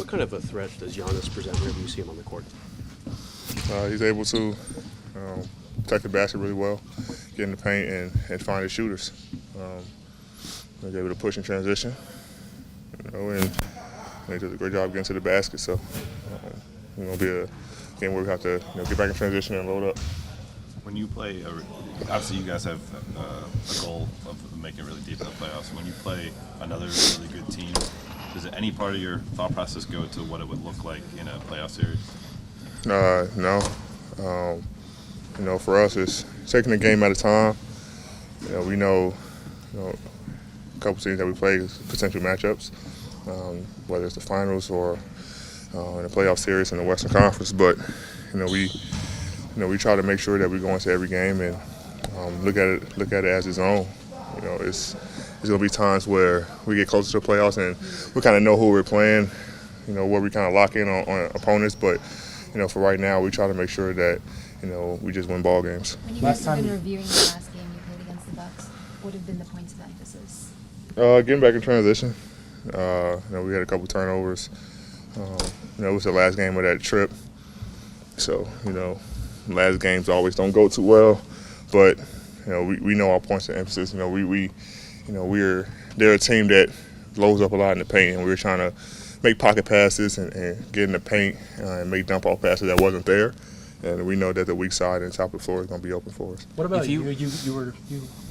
What kind of a threat does Giannis present whenever you see him on the court? He's able to protect the basket really well, get in the paint, and find his shooters. He's able to push in transition, and he does a great job getting to the basket. So it's going to be a game where we have to get back in transition and load up. When you play, obviously you guys have a goal of making it really deep in the playoffs. When you play another really good team, does any part of your thought process go to what it would look like in a playoff series? No. For us, it's taking a game at a time. We know, a couple teams that we play is potential matchups, whether it's the finals or in the playoff series in the Western Conference. But we try to make sure that we go into every game and look at it as its own. It's going to be times where we get closer to the playoffs and we kind of know who we're playing, where we kind of lock in on opponents. But for right now, we try to make sure that we just win ball games. When you guys have been reviewing the last game you played against the Bucks, what have been the points of emphasis? Getting back in transition. We had a couple turnovers. It was the last game of that trip, so last games always don't go too well. But we know our points of emphasis. They're a team that loads up a lot in the paint, and we were trying to make pocket passes and get in the paint and make dump off passes that wasn't there. And we know that the weak side and top of the floor is going to be open for us. What about you? You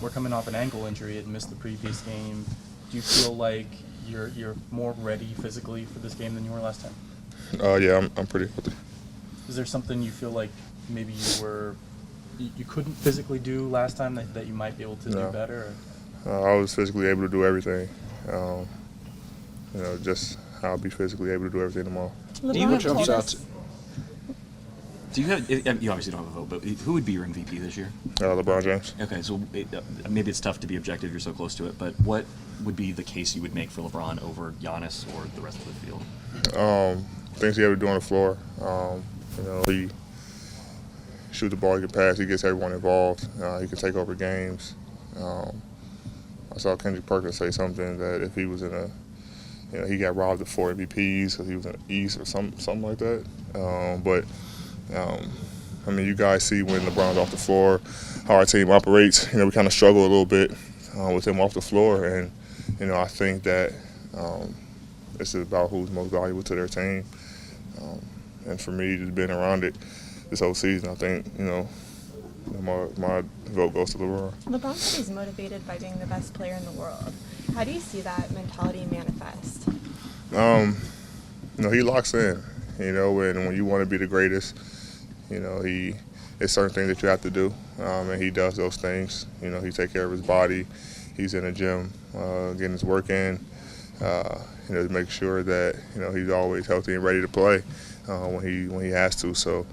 were coming off an ankle injury and missed the previous game. Do you feel like you're more ready physically for this game than you were last time? Yeah, I'm pretty healthy. Is there something you feel like maybe you couldn't physically do last time that you might be able to do better? I was physically able to do everything. Just how I'll be physically able to do everything tomorrow. What jumps out? Do you have? You obviously don't have a vote, but who would be your MVP this year? LeBron James. Okay, so maybe it's tough to be objective. You're so close to it, but what would be the case you would make for LeBron over Giannis or the rest of the field? Things he ever do on the floor. He shoot the ball, he can pass, he gets everyone involved. He can take over games. I saw Kendrick Perkins say something that if he was in he got robbed of 4 MVPs because he was in the East or something like that. You guys see when LeBron's off the floor, how our team operates. We kind of struggle a little bit with him off the floor, and I think that it's about who's most valuable to their team. And for me, just being around it this whole season, I think my vote goes to LeBron. LeBron said he's motivated by being the best player in the world. How do you see that mentality manifest? He locks in. And when you want to be the greatest, it's certain things that you have to do, and he does those things. He takes care of his body. He's in the gym, getting his work in, to make sure that he's always healthy and ready to play when he has to. So,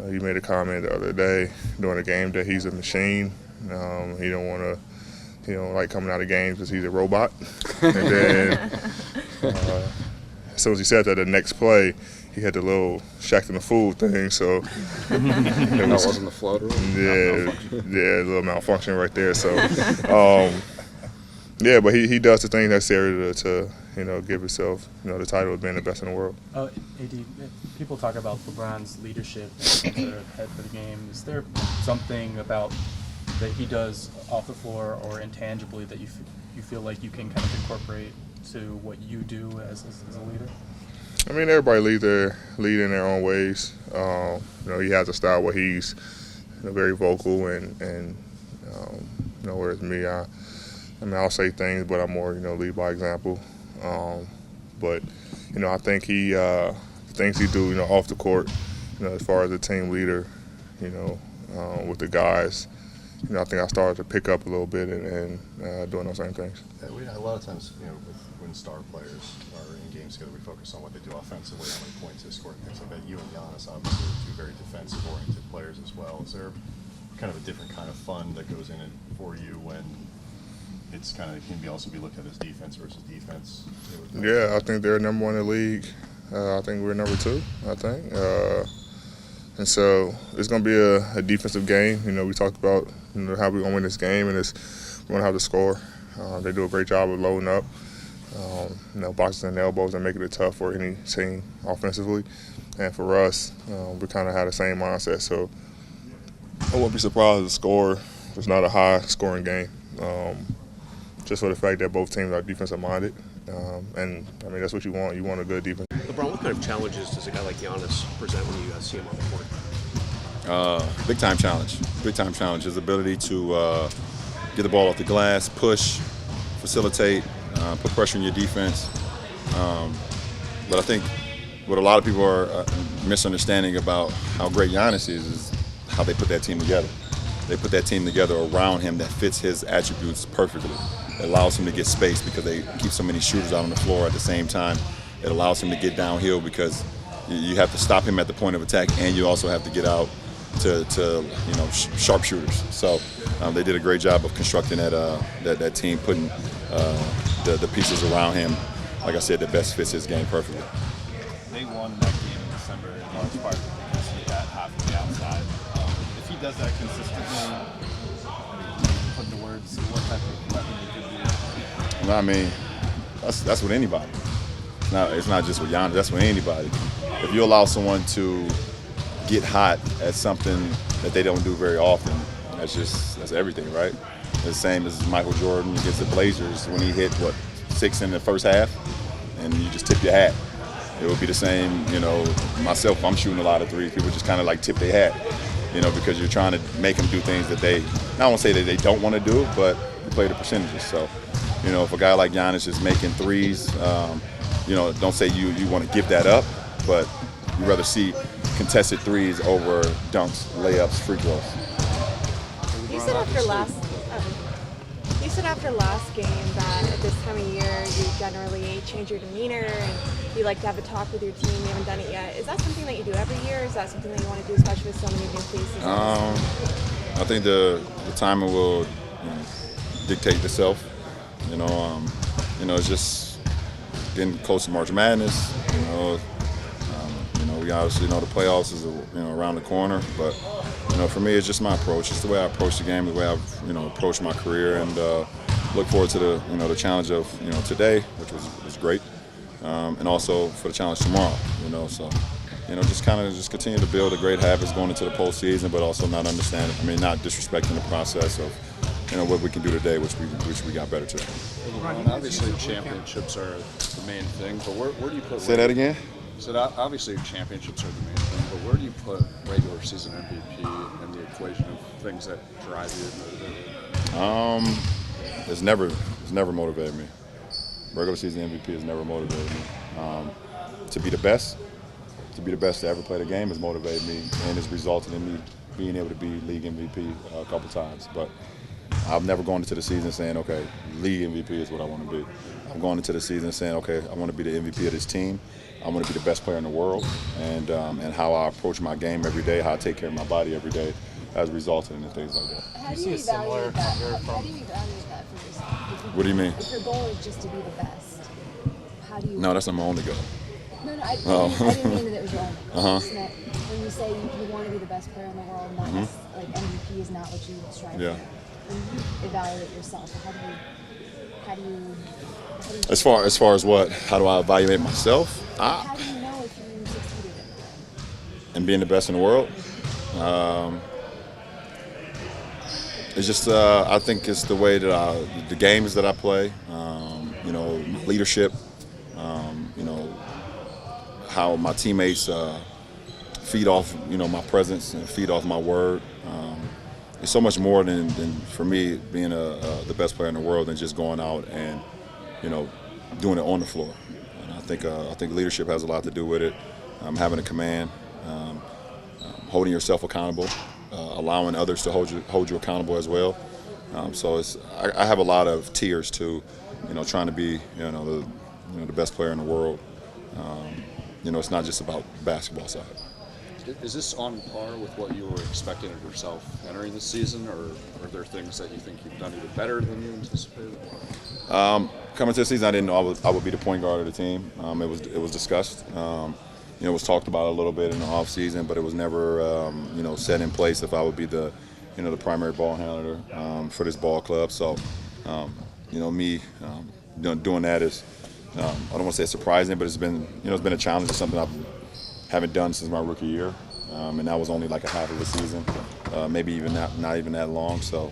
he made a comment the other day during a game that he's a machine. He don't like coming out of games because he's a robot. And then as soon as he said that, the next play, he had the little Shaq and the Fool thing, so That wasn't the floater. a little malfunction right there. So, but he does the thing necessary to give himself the title of being the best in the world. AD, people talk about LeBron's leadership and the head for the game. Is there something about that he does off the floor or intangibly that you feel like you can kind of incorporate to what you do as a leader? Everybody lead in their own ways. He has a style where he's very vocal and whereas me, I'll say things, but I'm more lead by example. But I think the things he do off the court, as far as a team leader, with the guys. I think I started to pick up a little bit and doing those same things. Yeah, a lot of times, when star players are in games together, we focus on what they do offensively, how many points they score, and things like that. You and Giannis obviously are two very defensive-oriented players as well. Is there kind of a different kind of fun that goes in it for you when it's kind of it can also be looked at as defense versus defense? Yeah, I think they're number 1 in the league. I think we're number 2. I think. And so it's going to be a defensive game. We talked about how we're going to win this game, and we're going to have to score. They do a great job of loading up. boxes and elbows and making it tough for any team offensively. And for us, we kind of had the same mindset. So I wouldn't be surprised if the score was not a high-scoring game, just for the fact that both teams are defensive-minded. And, I mean, that's what you want. You want a good defense. LeBron, what kind of challenges does a guy like Giannis present when you see him on the court? Big time challenge. Big time challenge. His ability to get the ball off the glass, push, facilitate, put pressure on your defense. But I think what a lot of people are misunderstanding about how great Giannis is how they put that team together. They put that team together around him that fits his attributes perfectly. It allows him to get space because they keep so many shooters out on the floor at the same time. It allows him to get downhill because you have to stop him at the point of attack, and you also have to get out to sharpshooters. So they did a great job of constructing that team, putting the pieces around him. Like I said, that best fits his game perfectly. They won that game in December in large part because he had half of the outside. If he does that consistently, put into words what type of weapon he could be. I mean, that's with anybody. It's not just with Giannis. That's with anybody. If you allow someone to get hot at something that they don't do very often, that's everything, right? The same as Michael Jordan against the Blazers when he hit 6 in the first half, and you just tip your hat. It would be the same, myself. I'm shooting a lot of threes. People just kind of like tip their hat, because you're trying to make them do things that I won't say that they don't want to do, but you play the percentages. So, if a guy like Giannis is making threes, don't say you want to give that up, but you'd rather see contested threes over dunks, layups, free throws. You said after last game that at this time of year you generally change your demeanor and you like to have a talk with your team. You haven't done it yet. Is that something that you do every year? Or is that something that you want to do, especially with so many new faces? I think the timing will dictate itself. It's just getting close to March Madness. We obviously know the playoffs is around the corner, but for me it's just my approach. It's the way I approach the game, the way I've approached my career, and look forward to the challenge of today, which was great, and also for the challenge tomorrow. So just continue to build the great habits going into the postseason, but also not disrespecting the process of what we can do today, which we got better today. Obviously, championships are the main thing, but where do you put? Say that again. So obviously, championships are the main thing, but where do you put regular season MVP in the equation of things that drive you and motivate you? It's never motivated me. Regular season MVP has never motivated me. To be the best to ever play the game has motivated me, and has resulted in me being able to be league MVP a couple times. But I've never gone into the season saying, okay, league MVP is what I want to be. I'm going into the season saying, okay, I want to be the MVP of this team. I want to be the best player in the world, and how I approach my game every day, how I take care of my body every day, has resulted in things like that. How do you evaluate that? How do you evaluate that for yourself? What do you mean? If your goal is just to be the best, how do you? No, that's not my only goal. No, I didn't mean that it was your only goal. Just that when you say you want to be the best player in the world, not like MVP is not what you strive for. When you evaluate yourself, how do you As far as what? How do I evaluate myself? how do you know if you succeeded in that? And being the best in the world. It's just I think it's the way that the games that I play. My leadership. How my teammates feed off my presence and feed off my word. It's so much more than for me being the best player in the world than just going out and doing it on the floor. And I think leadership has a lot to do with it. Having a command, holding yourself accountable, allowing others to hold you accountable as well. So I have a lot of tiers to trying to be the best player in the world. It's not just about the basketball side. Is this on par with what you were expecting of yourself entering the season, or are there things that you think you've done even better than you anticipated? Coming to the season, I didn't know I would be the point guard of the team. It was discussed. It was talked about a little bit in the off season, but it was never set in place if I would be the the primary ball handler for this ball club. So me doing that is I don't want to say surprising, but it's been it's been a challenge. It's something I haven't done since my rookie year, and that was only like a half of a season, maybe even not even that long. So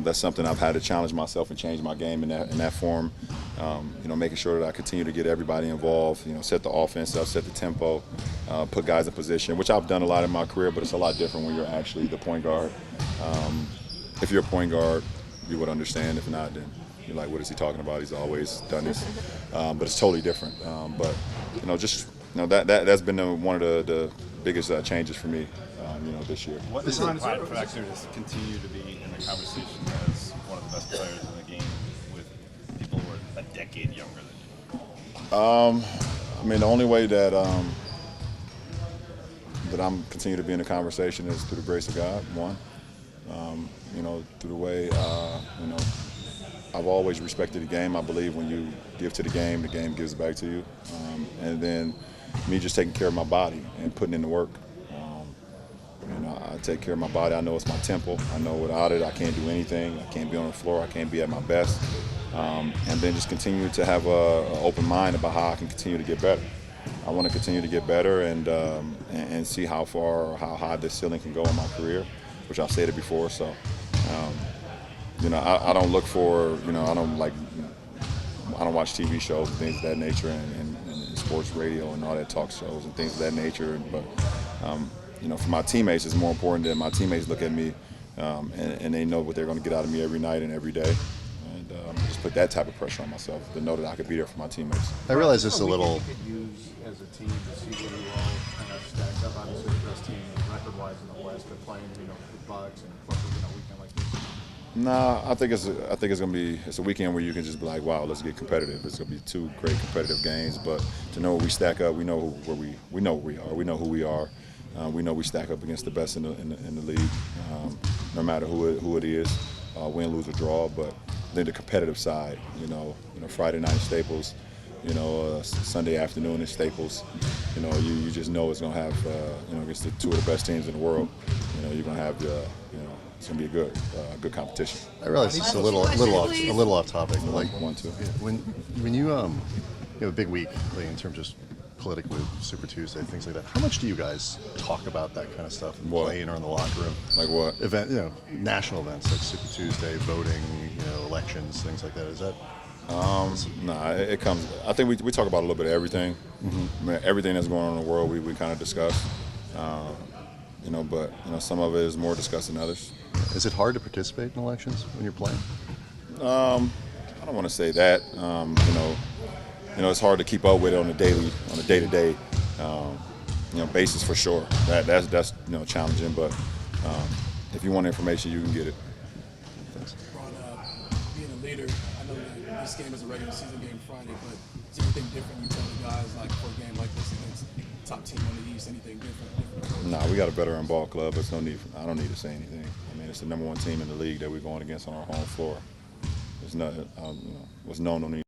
that's something I've had to challenge myself and change my game in that form. Making sure that I continue to get everybody involved. Set the offense up, set the tempo, put guys in position, which I've done a lot in my career, but it's a lot different when you're actually the point guard. If you're a point guard, you would understand. If not, then you're like, what is he talking about? He's always done this. But it's totally different. That's been one of the biggest changes for me, this year. What is the pride factor to continue to be in the conversation as one of the best players in the game with people who are a decade younger than you? The only way that I'm continue to be in the conversation is through the grace of God. One, through the way I've always respected the game. I believe when you give to the game gives back to you. And then me just taking care of my body and putting in the work. I take care of my body. I know it's my temple. I know without it, I can't do anything. I can't be on the floor. I can't be at my best. And then just continue to have an open mind about how I can continue to get better. I want to continue to get better and see how far or how high this ceiling can go in my career, which I've said it before. So, I don't look for, I don't watch TV shows and things of that nature and sports radio and all that talk shows and things of that nature. But, for my teammates, it's more important that my teammates look at me and they know what they're going to get out of me every night and every day. And just put that type of pressure on myself to know that I could be there for my teammates. I realize this is a little. You could use as a team to see where you all kind of stack up. Obviously, the best team record-wise in the West, but playing, the Bucks and Clippers in a weekend like this. Nah, I think it's gonna be a weekend where you can just be like, wow, let's get competitive. It's gonna be two great competitive games, but to know where we stack up, we know where we know where we are. We know who we are. We know we stack up against the best in the league, no matter who it is, win, lose, or draw. But then the competitive side, Friday night Staples, Sunday afternoon at Staples, you just know it's gonna have, against the two of the best teams in the world, you're gonna have, it's gonna be a good competition. I realize it's a little off topic, but like One, two. when you have a big week like in terms of just politically Super Tuesday, things like that. How much do you guys talk about that kind of stuff in playing or in the locker room? Like what? National events like Super Tuesday, voting, elections, things like that. Is that? It comes. I think we talk about a little bit of everything. Mm-hmm. Everything that's going on in the world, we kind of discuss. But some of it is more discussed than others. Is it hard to participate in elections when you're playing? I don't want to say that. It's hard to keep up with it on a day-to-day, basis for sure. That's challenging. But if you want information, you can get it. Thanks. Being a leader, I know that this game is a regular season game Friday, but is there anything different you tell the guys like for a game like this against top team in the East? Anything different? Nah, we got a veteran ball club. There's no need. I don't need to say anything. It's the number one team in the league that we're going against on our home floor. There's nothing. What's known on the